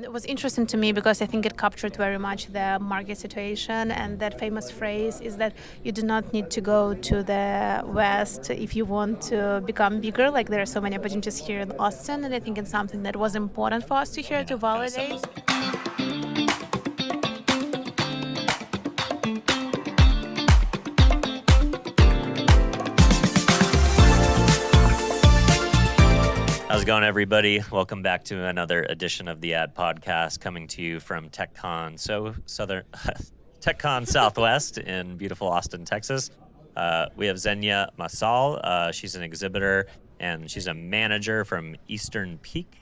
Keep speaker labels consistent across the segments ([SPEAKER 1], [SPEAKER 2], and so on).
[SPEAKER 1] it was interesting to me because I think it captured very much the market situation, and that famous phrase is that you do not need to go to the West if you want to become bigger. Like there are so many opportunities here in Austin, and I think it's something that was important for us to hear, to validate.
[SPEAKER 2] How's it going, everybody? Welcome back to another edition of the Ad Podcast, coming to you from TechCon TechCon Southwest in beautiful Austin, Texas. We have Xenia Masl. She's an exhibitor and she's a manager from Eastern Peak.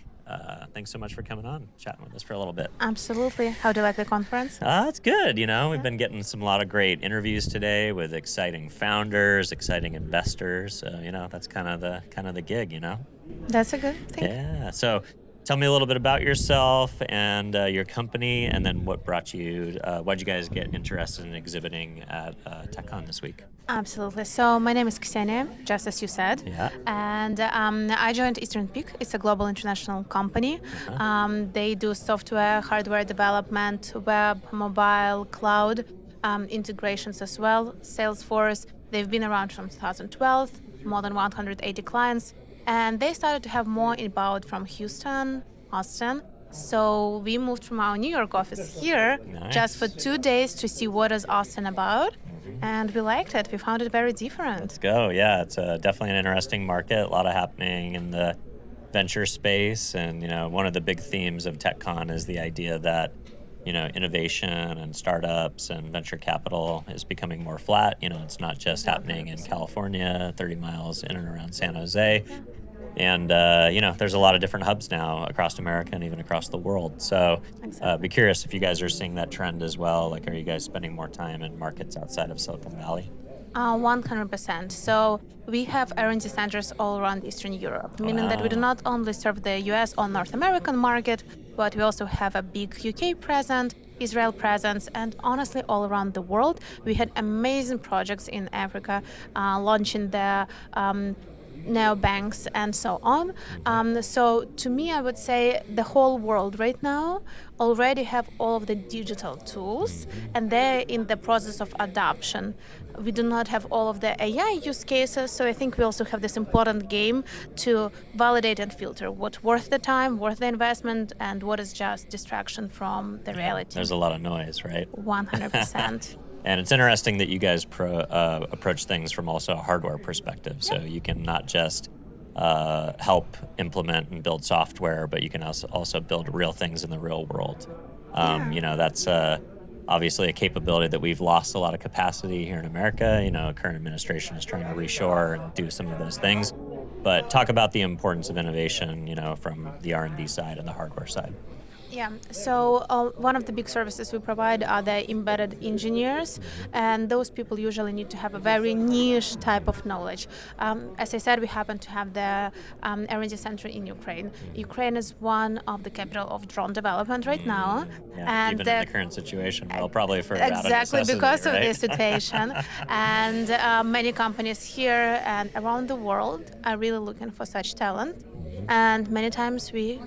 [SPEAKER 2] Thanks so much for coming on, chatting with us for a little bit.
[SPEAKER 1] Absolutely. How do you like the conference?
[SPEAKER 2] It's good. We've been getting a lot of great interviews today with exciting founders, exciting investors. That's kind of the gig.
[SPEAKER 1] That's a good thing.
[SPEAKER 2] Yeah. So tell me a little bit about yourself and your company, and then what brought you, why'd you guys get interested in exhibiting at TechCon this week?
[SPEAKER 1] Absolutely. So my name is Xenia, just as you said.
[SPEAKER 2] Yeah.
[SPEAKER 1] And I joined Eastern Peak. It's a global international company. They do software, hardware development, web, mobile, cloud integrations as well. Salesforce. They've been around from 2012, more than 180 clients. And they started to have more inbound from Houston, Austin. So we moved from our New York office here just for 2 days to see what is Austin about. And we liked it. We found it very different.
[SPEAKER 2] Let's go. Yeah, it's definitely an interesting market. A lot of happening in the venture space. And, one of the big themes of TechCon is the idea that, innovation and startups and venture capital is becoming more flat. It's not just happening in California, 30 miles in and around San Jose. And, there's a lot of different hubs now across America and even across the world. So be curious if you guys are seeing that trend as well. Like, are you guys spending more time in markets outside of Silicon Valley?
[SPEAKER 1] 100%. So we have R&D centers all around Eastern Europe, meaning that we do not only serve the US or North American market, but we also have a big UK presence, Israel presence, and honestly all around the world. We had amazing projects in Africa, launching the neobanks and so on. So to me, I would say the whole world right now already have all of the digital tools, and they're in the process of adoption. We do not have all of the AI use cases, so I think we also have this important game to validate and filter what's worth the time, worth the investment, and what is just distraction from the reality.
[SPEAKER 2] There's a lot of noise, right?
[SPEAKER 1] 100%.
[SPEAKER 2] And it's interesting that you guys approach things from also a hardware perspective. So you can not just help implement and build software, but you can also build real things in the real world. That's obviously a capability that we've lost a lot of capacity here in America. Current administration is trying to reshore and do some of those things. But talk about the importance of innovation, from the R&D side and the hardware side.
[SPEAKER 1] Yeah, so one of the big services we provide are the embedded engineers, and those people usually need to have a very niche type of knowledge. As I said, we happen to have the R&D center in Ukraine. Ukraine is one of the capital of drone development right now.
[SPEAKER 2] Yeah, and even in the current situation, well, probably for
[SPEAKER 1] exactly because
[SPEAKER 2] right?
[SPEAKER 1] of this situation. And many companies here and around the world are really looking for such talent. And many times we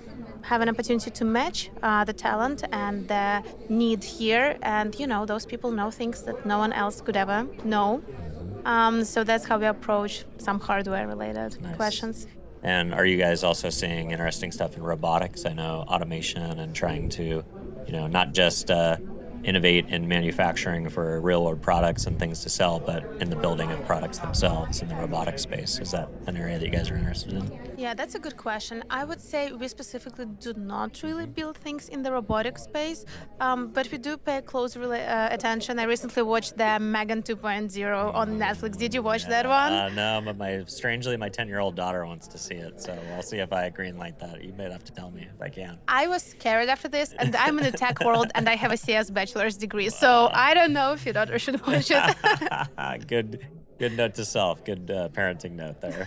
[SPEAKER 1] have an opportunity to match the talent and the need here, and those people know things that no one else could ever know. So that's how we approach some hardware related questions.
[SPEAKER 2] And are you guys also seeing interesting stuff in robotics? I know automation and trying to not just innovate in manufacturing for real world products and things to sell, but in the building of products themselves in the robotics space. Is that an area that you guys are interested in?
[SPEAKER 1] Yeah, that's a good question. I would say we specifically do not really build things in the robotics space, but we do pay close attention. I recently watched the Megan 2.0 on Netflix. Did you watch that one?
[SPEAKER 2] No, but my 10-year-old daughter wants to see it, so I'll see if I green light that. You might have to tell me if I can.
[SPEAKER 1] I was scared after this, and I'm in the tech world, and I have a CS bachelor's degree, so I don't know if your daughter should watch it.
[SPEAKER 2] Good note to self. Good parenting note there.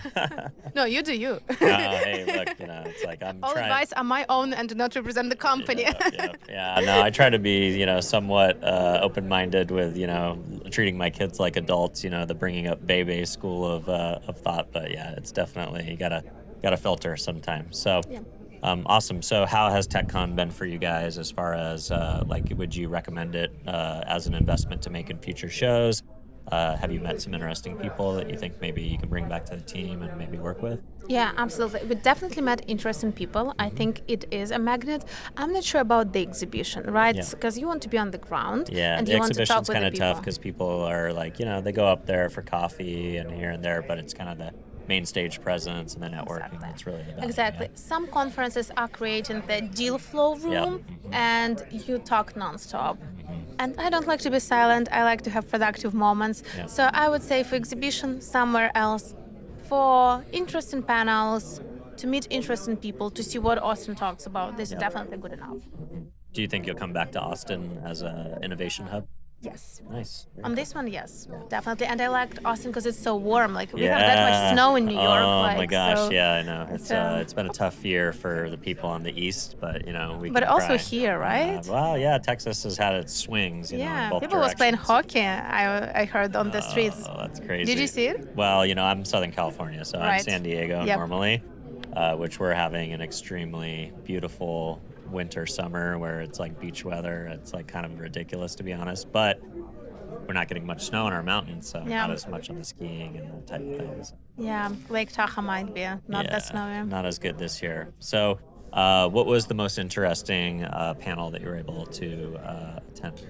[SPEAKER 1] No, you do you.
[SPEAKER 2] Hey, look, it's like I'm
[SPEAKER 1] all
[SPEAKER 2] trying.
[SPEAKER 1] advice on my own and do not represent the company.
[SPEAKER 2] Yeah. No, I try to be, somewhat open-minded with, treating my kids like adults. The bringing up baby school of thought. But yeah, it's definitely you gotta filter sometimes. So. Yeah. Awesome. So how has TechCon been for you guys as far as like, would you recommend it as an investment to make in future shows? Have you met some interesting people that you think maybe you can bring back to the team and maybe work with?
[SPEAKER 1] Yeah, absolutely. We definitely met interesting people. I think it is a magnet. I'm not sure about the exhibition, right?
[SPEAKER 2] Yeah.
[SPEAKER 1] Because you want to be on the ground
[SPEAKER 2] Yeah,
[SPEAKER 1] and
[SPEAKER 2] the
[SPEAKER 1] you want to talk
[SPEAKER 2] exhibition's
[SPEAKER 1] with
[SPEAKER 2] kind
[SPEAKER 1] the
[SPEAKER 2] of tough
[SPEAKER 1] people.
[SPEAKER 2] because people are like, they go up there for coffee and here and there, but it's kind of the main stage presence and the networking
[SPEAKER 1] Exactly.
[SPEAKER 2] that's really the value.
[SPEAKER 1] Exactly. Some conferences are creating the deal flow
[SPEAKER 2] Yeah.
[SPEAKER 1] room
[SPEAKER 2] Yep.
[SPEAKER 1] and you talk nonstop.
[SPEAKER 2] Mhm.
[SPEAKER 1] And I don't like to be silent. I like to have productive moments.
[SPEAKER 2] Yep.
[SPEAKER 1] So I would say for exhibition, somewhere else. For interesting panels, to meet interesting people, to see what Austin talks about, this is
[SPEAKER 2] Yep.
[SPEAKER 1] definitely good enough.
[SPEAKER 2] Do you think you'll come back to Austin as an innovation hub?
[SPEAKER 1] Yes.
[SPEAKER 2] Nice. Very
[SPEAKER 1] On
[SPEAKER 2] cool.
[SPEAKER 1] this one, yes,
[SPEAKER 2] Yeah.
[SPEAKER 1] definitely. And I liked Austin because it's so warm. Like we have that much snow in New York.
[SPEAKER 2] Oh
[SPEAKER 1] Like
[SPEAKER 2] my gosh,
[SPEAKER 1] so.
[SPEAKER 2] yeah, I know.
[SPEAKER 1] So.
[SPEAKER 2] It's been a tough year for the people on the east, but we
[SPEAKER 1] But
[SPEAKER 2] can
[SPEAKER 1] also
[SPEAKER 2] try.
[SPEAKER 1] here, right?
[SPEAKER 2] Well, yeah, Texas has had its swings, in
[SPEAKER 1] Yeah,
[SPEAKER 2] both
[SPEAKER 1] people was playing
[SPEAKER 2] directions.
[SPEAKER 1] hockey. I heard on the streets.
[SPEAKER 2] Oh, that's crazy.
[SPEAKER 1] Did you see it?
[SPEAKER 2] Well, I'm Southern California, so I'm
[SPEAKER 1] Right.
[SPEAKER 2] San Diego
[SPEAKER 1] Yep.
[SPEAKER 2] normally, which we're having an extremely beautiful winter summer where it's like beach weather. It's like kind of ridiculous to be honest, but we're not getting much snow on our mountains, so
[SPEAKER 1] Yeah.
[SPEAKER 2] not as much on the skiing and that type of things.
[SPEAKER 1] Yeah, Lake Tahoe might be not
[SPEAKER 2] Yeah,
[SPEAKER 1] that snowy.
[SPEAKER 2] not as good this year. So, what was the most interesting panel that you were able to attend?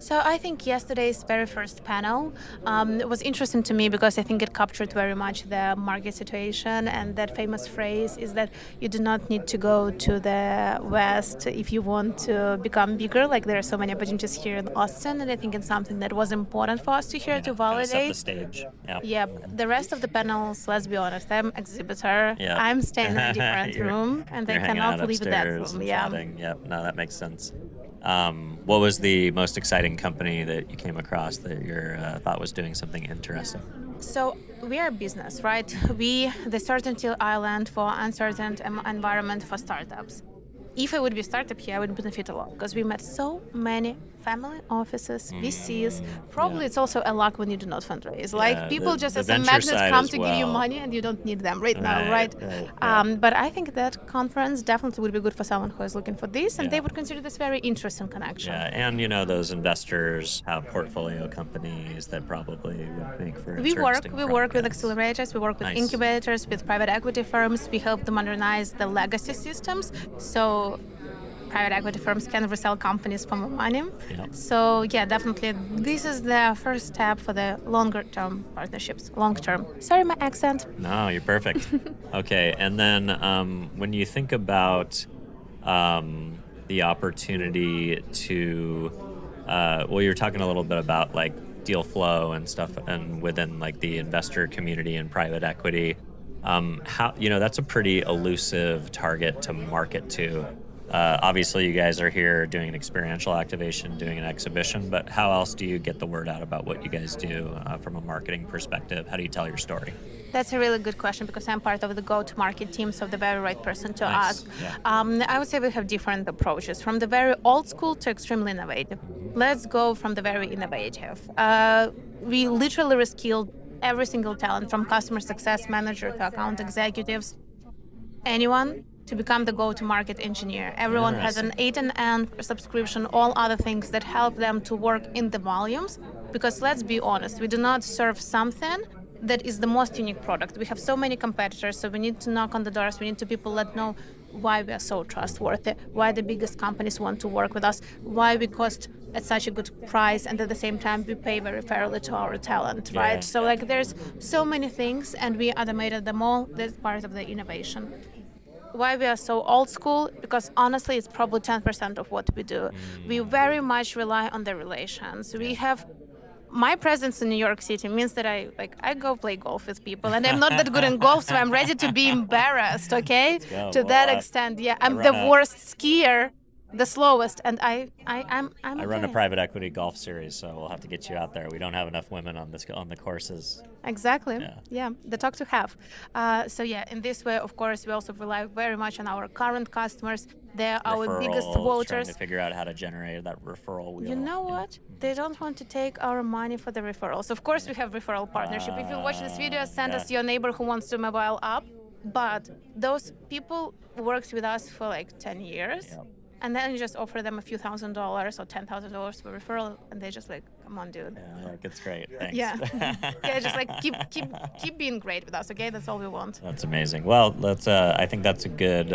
[SPEAKER 1] So I think yesterday's very first panel was interesting to me because I think it captured very much the market situation, and that famous phrase is that you do not need to go to the West if you want to become bigger. Like there are so many opportunities here in Austin, and I think it's something that was important for us to hear to
[SPEAKER 2] Kinda set the
[SPEAKER 1] validate.
[SPEAKER 2] stage. Yeah.
[SPEAKER 1] Yeah, the rest of the panels, let's be honest, I'm exhibitor.
[SPEAKER 2] Yeah.
[SPEAKER 1] I'm staying in a different
[SPEAKER 2] You're-
[SPEAKER 1] room, and I
[SPEAKER 2] You're hanging
[SPEAKER 1] cannot
[SPEAKER 2] out
[SPEAKER 1] leave that
[SPEAKER 2] upstairs
[SPEAKER 1] room.
[SPEAKER 2] and
[SPEAKER 1] Yeah.
[SPEAKER 2] chatting. Yep. No, that makes sense. What was the most exciting company that you came across that you thought was doing something interesting?
[SPEAKER 1] So we are a business, right? We the certainty island for uncertain environment for startups. If I would be a startup here, I would benefit a lot because we met so many family offices, VCs. Probably
[SPEAKER 2] yeah.
[SPEAKER 1] it's also a luck when you do not fundraise. Like
[SPEAKER 2] Yeah,
[SPEAKER 1] people
[SPEAKER 2] the-
[SPEAKER 1] just
[SPEAKER 2] the
[SPEAKER 1] as a
[SPEAKER 2] venture
[SPEAKER 1] magnet
[SPEAKER 2] side
[SPEAKER 1] come
[SPEAKER 2] as
[SPEAKER 1] to give you
[SPEAKER 2] well.
[SPEAKER 1] money and you don't need them right now, right?
[SPEAKER 2] Right, yeah.
[SPEAKER 1] But I think that conference definitely would be good for someone who is looking for this, and
[SPEAKER 2] Yeah.
[SPEAKER 1] they would consider this very interesting connection.
[SPEAKER 2] Yeah, and those investors have portfolio companies that probably would make for
[SPEAKER 1] We work
[SPEAKER 2] interesting
[SPEAKER 1] with
[SPEAKER 2] projects.
[SPEAKER 1] accelerators, we work with
[SPEAKER 2] Nice.
[SPEAKER 1] incubators, with private equity firms. We help to modernize the legacy systems so private equity firms can resell companies for more money.
[SPEAKER 2] Yeah.
[SPEAKER 1] So yeah, definitely this is the first step for the longer term partnerships. Long term. Sorry, my accent.
[SPEAKER 2] No, you're perfect. Okay, and then when you think about the opportunity to, you're talking a little bit about like deal flow and stuff, and within like the investor community and private equity, how that's a pretty elusive target to market to. Obviously, you guys are here doing an experiential activation, doing an exhibition, but how else do you get the word out about what you guys do from a marketing perspective? How do you tell your story?
[SPEAKER 1] That's a really good question because I'm part of the go-to-market team, so the very right person to
[SPEAKER 2] Nice.
[SPEAKER 1] ask.
[SPEAKER 2] Yeah.
[SPEAKER 1] I would say we have different approaches, from the very old school to extremely innovative. Let's go from the very innovative. We literally reskilled every single talent, from customer success manager to account executives, anyone to become the go-to-market engineer. Everyone has an 8 and subscription, all other things that help them to work in the volumes. Because let's be honest, we do not serve something that is the most unique product. We have so many competitors, so we need to knock on the doors. We need to people let know why we are so trustworthy, why the biggest companies want to work with us, why we cost at such a good price, and at the same time we pay very fairly to our talent, right?
[SPEAKER 2] Yeah.
[SPEAKER 1] So like there's so many things, and we automated them all. That's part of the innovation. Why we are so old school? Because honestly, it's probably 10% of what we do. We very much rely on the relations. We have my presence in New York City means that I go play golf with people, and I'm not that good in golf, so I'm ready to be embarrassed. Okay,
[SPEAKER 2] go.
[SPEAKER 1] to
[SPEAKER 2] Well,
[SPEAKER 1] that
[SPEAKER 2] I-
[SPEAKER 1] extent, yeah, I'm
[SPEAKER 2] I
[SPEAKER 1] the
[SPEAKER 2] run a-
[SPEAKER 1] worst skier, the slowest, and I'm
[SPEAKER 2] I run a
[SPEAKER 1] okay.
[SPEAKER 2] private equity golf series, so we'll have to get you out there. We don't have enough women on the courses.
[SPEAKER 1] Exactly.
[SPEAKER 2] Yeah.
[SPEAKER 1] Yeah, the talk to have. So yeah, in this way, of course, we also rely very much on our current customers. They're our biggest
[SPEAKER 2] Referrals, trying
[SPEAKER 1] voters.
[SPEAKER 2] to figure out how to generate that referral wheel.
[SPEAKER 1] You know what? They don't want to take our money for the referrals. Of course, we have referral partnership. If you watch this video, send us your neighbor who wants to mobile app. But those people worked with us for like 10 years.
[SPEAKER 2] Yep.
[SPEAKER 1] And then you just offer them a few $1,000s or $10,000 for referral, and they just like, come on, dude.
[SPEAKER 2] Yeah, like it's great. Thanks.
[SPEAKER 1] Yeah, yeah, just like keep being great with us, okay? That's all we want.
[SPEAKER 2] That's amazing. Well, let's. I think that's a good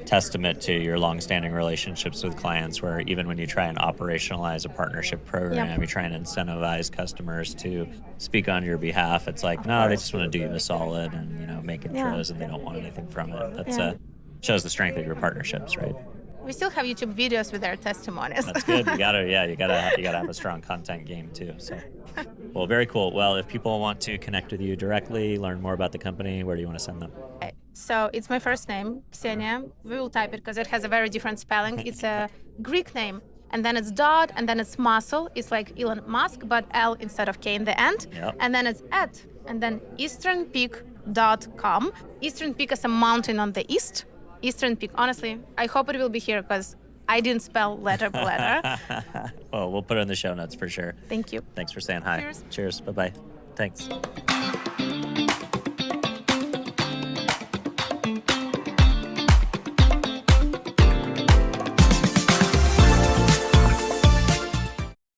[SPEAKER 2] testament to your longstanding relationships with clients, where even when you try and operationalize a partnership program,
[SPEAKER 1] Yep.
[SPEAKER 2] you try and incentivize customers to speak on your behalf. It's like,
[SPEAKER 1] Of
[SPEAKER 2] no, they
[SPEAKER 1] course.
[SPEAKER 2] just want to do you a solid and make
[SPEAKER 1] Yeah.
[SPEAKER 2] intros, and they don't want anything from it. That's
[SPEAKER 1] Yeah.
[SPEAKER 2] shows the strength of your partnerships, right?
[SPEAKER 1] We still have YouTube videos with their testimonies.
[SPEAKER 2] That's good. You gotta have a strong content game too. So, well, very cool. Well, if people want to connect with you directly, learn more about the company, where do you want to send them?
[SPEAKER 1] Okay, so it's my first name, Xenia. We will type it because it has a very different spelling. It's a Greek name, and then it's dot, and then it's Masl. It's like Elon Musk, but L instead of K in the end.
[SPEAKER 2] Yep.
[SPEAKER 1] And then it's @ and then easternpeak.com. Eastern Peak is a mountain on the east. Eastern Peak. Honestly, I hope it will be here because I didn't spell letter by letter.
[SPEAKER 2] Well, we'll put it in the show notes for sure.
[SPEAKER 1] Thank you.
[SPEAKER 2] Thanks for saying hi.
[SPEAKER 1] Cheers.
[SPEAKER 2] Cheers. Bye-bye. Thanks.